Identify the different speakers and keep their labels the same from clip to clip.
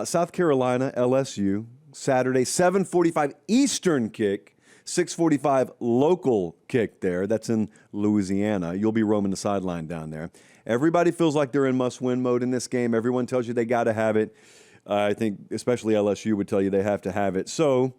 Speaker 1: South Carolina, LSU, Saturday, 7:45 Eastern kick, 6:45 local kick there. That's in Louisiana. You'll be roaming the sideline down there. Everybody feels like they're in must-win mode in this game. Everyone tells you they got to have it. I think especially LSU would tell you they have to have it. So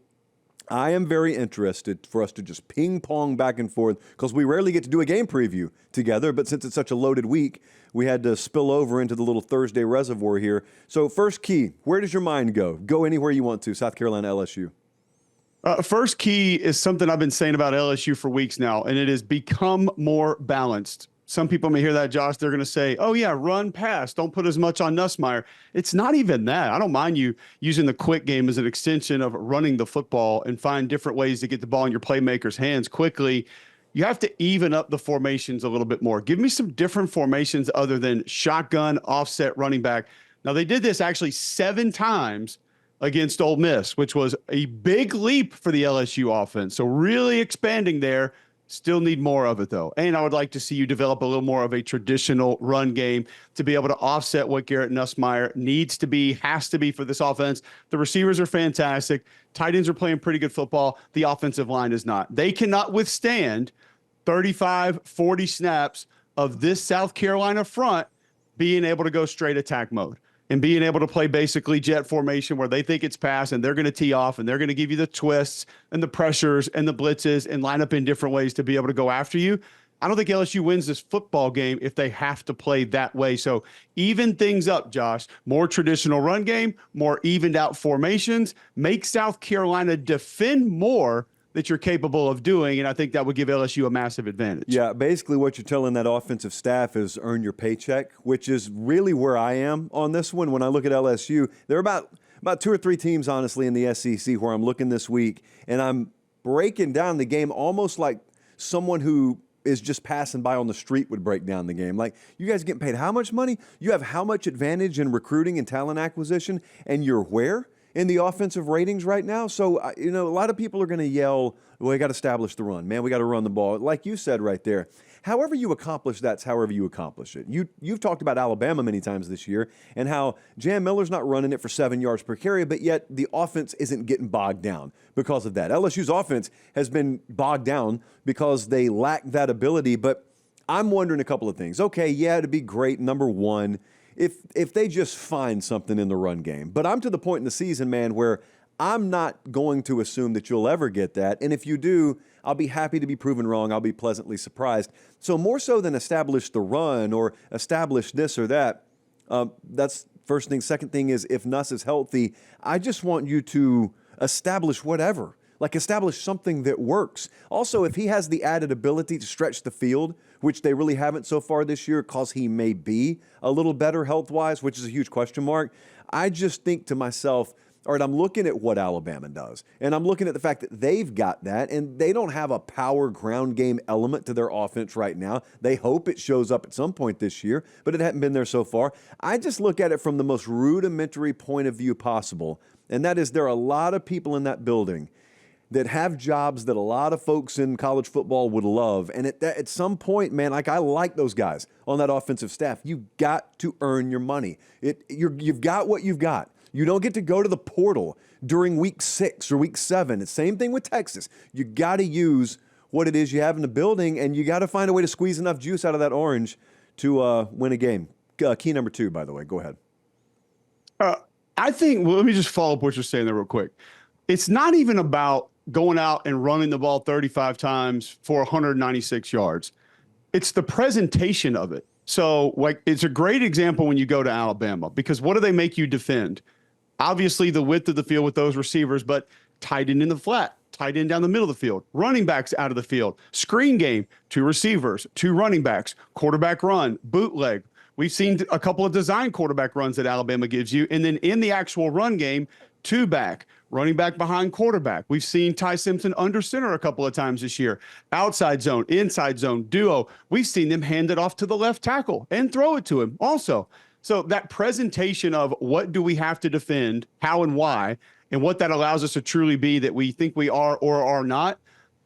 Speaker 1: I am very interested for us to just ping pong back and forth because we rarely get to do a game preview together. But since it's such a loaded week, we had to spill over into the little Thursday reservoir here. So first key, where does your mind go? Go anywhere you want to, South Carolina, LSU.
Speaker 2: First key is something I've been saying about LSU for weeks now, and it is become more balanced. Some people may hear that, Josh. They're going to say, oh, yeah, run, pass. Don't put as much on Nussmeier. It's not even that. I don't mind you using the quick game as an extension of running the football and find different ways to get the ball in your playmakers' hands quickly. You have to even up the formations a little bit more. Give me some different formations other than shotgun, offset, running back. Now, they did this actually 7 times against Ole Miss, which was a big leap for the LSU offense. So really expanding there. Still need more of it, though. And I would like to see you develop a little more of a traditional run game to be able to offset what Garrett Nussmeier needs to be, has to be for this offense. The receivers are fantastic. Tight ends are playing pretty good football. The offensive line is not. They cannot withstand 35, 40 snaps of this South Carolina front being able to go straight attack mode and being able to play basically jet formation where they think it's pass and they're going to tee off and they're going to give you the twists and the pressures and the blitzes and line up in different ways to be able to go after you. I don't think LSU wins this football game if they have to play that way. So even things up, Josh. More traditional run game, more evened out formations. Make South Carolina defend more that you're capable of doing, and I think that would give LSU a massive advantage.
Speaker 1: Yeah, basically what you're telling that offensive staff is earn your paycheck, which is really where I am on this one. When I look at LSU, there are about 2 or 3 teams, honestly, in the SEC where I'm looking this week, and I'm breaking down the game almost like someone who is just passing by on the street would break down the game. Like, you guys getting paid how much money? You have how much advantage in recruiting and talent acquisition, and you're where? In the offensive ratings right now. So, a lot of people are going to yell, well, we got to establish the run. Man, we got to run the ball. Like you said right there, however you accomplish that's however you accomplish it. You've talked about Alabama many times this year and how Jan Miller's not running it for 7 yards per carry, but yet the offense isn't getting bogged down because of that. LSU's offense has been bogged down because they lack that ability, but I'm wondering a couple of things. Okay, yeah, it'd be great, number one, if they just find something in the run game. But I'm to the point in the season, man, where I'm not going to assume that you'll ever get that. And if you do, I'll be happy to be proven wrong. I'll be pleasantly surprised. So more so than establish the run or establish this or that, that's first thing. Second thing is if Nuss is healthy, I just want you to establish whatever. Like establish something that works. Also, if he has the added ability to stretch the field, which they really haven't so far this year because he may be a little better health-wise, which is a huge question mark, I just think to myself, all right, I'm looking at what Alabama does, and I'm looking at the fact that they've got that, and they don't have a power ground game element to their offense right now. They hope it shows up at some point this year, but it hasn't been there so far. I just look at it from the most rudimentary point of view possible, and that is there are a lot of people in that building that have jobs that a lot of folks in college football would love. And at some point, man, I like those guys on that offensive staff. You've got to earn your money. You've got what you've got. You don't get to go to the portal during week 6 or week 7. It's the same thing with Texas. You got to use what it is you have in the building, and you got to find a way to squeeze enough juice out of that orange to win a game. Key number 2, by the way. Go ahead.
Speaker 2: I think, well, let me just follow up what you're saying there real quick. It's not even about going out and running the ball 35 times for 196 yards. It's the presentation of it. So, like, it's a great example when you go to Alabama, because what do they make you defend? Obviously, the width of the field with those receivers, but tight end in the flat, tight end down the middle of the field, running backs out of the field, screen game, 2 receivers, 2 running backs, quarterback run, bootleg. We've seen a couple of design quarterback runs that Alabama gives you. And then in the actual run game, 2 back, running back behind quarterback. We've seen Ty Simpson under center a couple of times this year. Outside zone, inside zone, duo. We've seen them hand it off to the left tackle and throw it to him also. So that presentation of what do we have to defend, how and why, and what that allows us to truly be that we think we are or are not,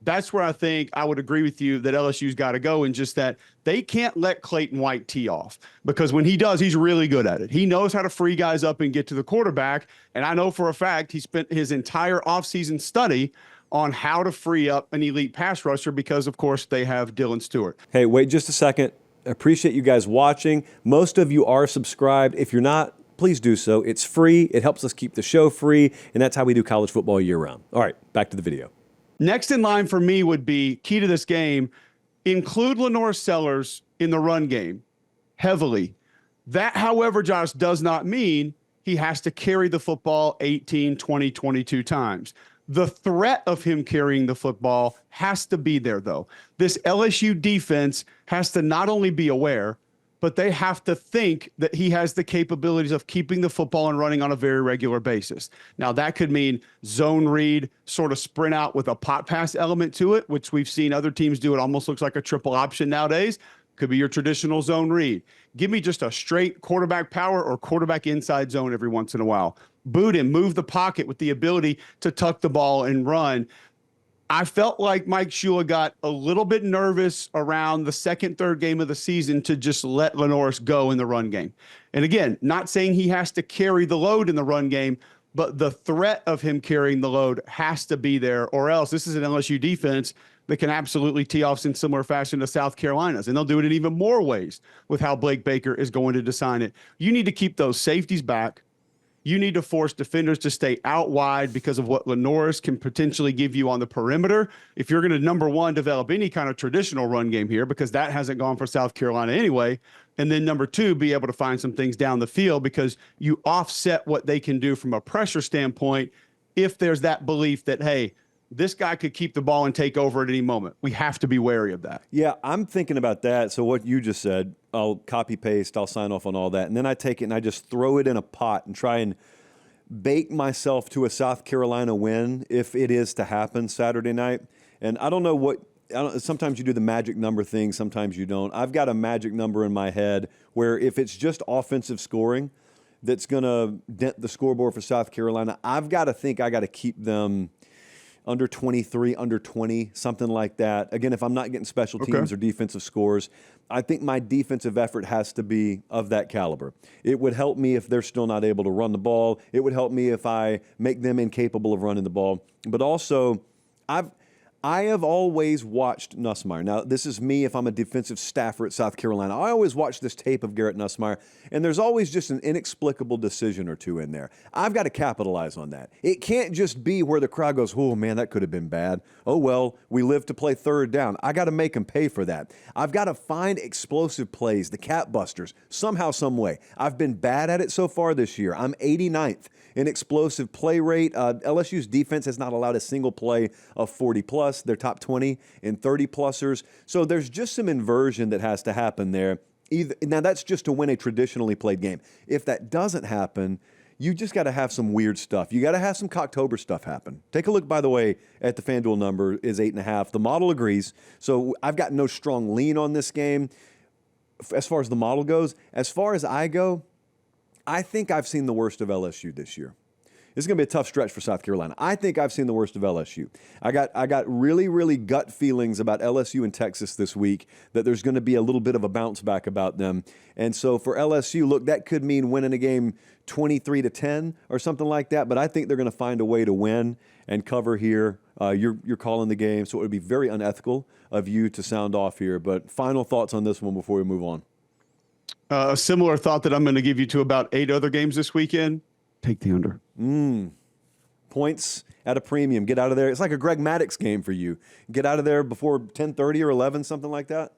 Speaker 2: That's where I think I would agree with you that LSU's got to go, and just that they can't let Clayton White tee off, because when he does, he's really good at it. He knows how to free guys up and get to the quarterback. And I know for a fact he spent his entire offseason study on how to free up an elite pass rusher because, of course, they have Dylan Stewart.
Speaker 1: Hey, wait just a second. I appreciate you guys watching. Most of you are subscribed. If you're not, please do so. It's free. It helps us keep the show free, and that's how we do college football year round. All right, back to the video.
Speaker 2: Next in line for me would be, key to this game, include Lenore Sellers in the run game heavily. That, however, Josh, does not mean he has to carry the football 18, 20, 22 times. The threat of him carrying the football has to be there, though. This LSU defense has to not only be aware, but they have to think that he has the capabilities of keeping the football and running on a very regular basis. Now, that could mean zone read, sort of sprint out with a pot pass element to it, which we've seen other teams do. It almost looks like a triple option nowadays. Could be your traditional zone read. Give me just a straight quarterback power or quarterback inside zone every once in a while. Boot him, move the pocket with the ability to tuck the ball and run. I felt like Mike Shula got a little bit nervous around the second, third game of the season to just let Lenoris go in the run game. And again, not saying he has to carry the load in the run game, but the threat of him carrying the load has to be there, or else this is an LSU defense that can absolutely tee off in similar fashion to South Carolina's. And they'll do it in even more ways with how Blake Baker is going to design it. You need to keep those safeties back. You need to force defenders to stay out wide because of what Lenoris can potentially give you on the perimeter. If you're going to, number one, develop any kind of traditional run game here, because that hasn't gone for South Carolina anyway. And then number two, be able to find some things down the field, because you offset what they can do from a pressure standpoint if there's that belief that, hey, this guy could keep the ball and take over at any moment. We have to be wary of that.
Speaker 1: Yeah, I'm thinking about that. So what you just said, I'll copy paste, I'll sign off on all that. And then I take it and I just throw it in a pot and try and bake myself to a South Carolina win if it is to happen Saturday night. And I don't know what, sometimes you do the magic number thing, sometimes you don't. I've got a magic number in my head where if it's just offensive scoring that's going to dent the scoreboard for South Carolina, I've got to think I got to keep them under 23, under 20, something like that. Again, if I'm not getting special teams or defensive scores, I think my defensive effort has to be of that caliber. It would help me if they're still not able to run the ball. It would help me if I make them incapable of running the ball. But also, I have always watched Nussmeier. Now, this is me if I'm a defensive staffer at South Carolina. I always watch this tape of Garrett Nussmeier, and there's always just an inexplicable decision or two in there. I've got to capitalize on that. It can't just be where the crowd goes, oh, man, that could have been bad. Oh, well, we live to play third down. I got to make them pay for that. I've got to find explosive plays, the cat busters, somehow, some way. I've been bad at it so far this year. I'm 89th in explosive play rate. LSU's defense has not allowed a single play of 40-plus. They're top 20 in 30-plussers. So there's just some inversion that has to happen there. Now, that's just to win a traditionally played game. If that doesn't happen, you just got to have some weird stuff. You got to have some Cocktober stuff happen. Take a look, by the way, at the FanDuel number is 8.5. The model agrees. So I've got no strong lean on this game as far as the model goes. As far as I go, I think I've seen the worst of LSU this year. This is going to be a tough stretch for South Carolina. I think I've seen the worst of LSU. I got really, really gut feelings about LSU and Texas this week that there's going to be a little bit of a bounce back about them. And so for LSU, look, that could mean winning a game 23-10 or something like that. But I think they're going to find a way to win and cover here. You're calling the game, so it would be very unethical of you to sound off here. But final thoughts on this one before we move on.
Speaker 2: A similar thought that I'm going to give you to about 8 other games this weekend. Take the under.
Speaker 1: Points at a premium. Get out of there. It's like a Greg Maddux game for you. Get out of there before 10:30 or 11, something like that.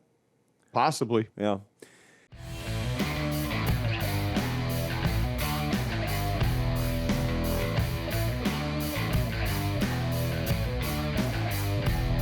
Speaker 2: Possibly.
Speaker 1: Yeah.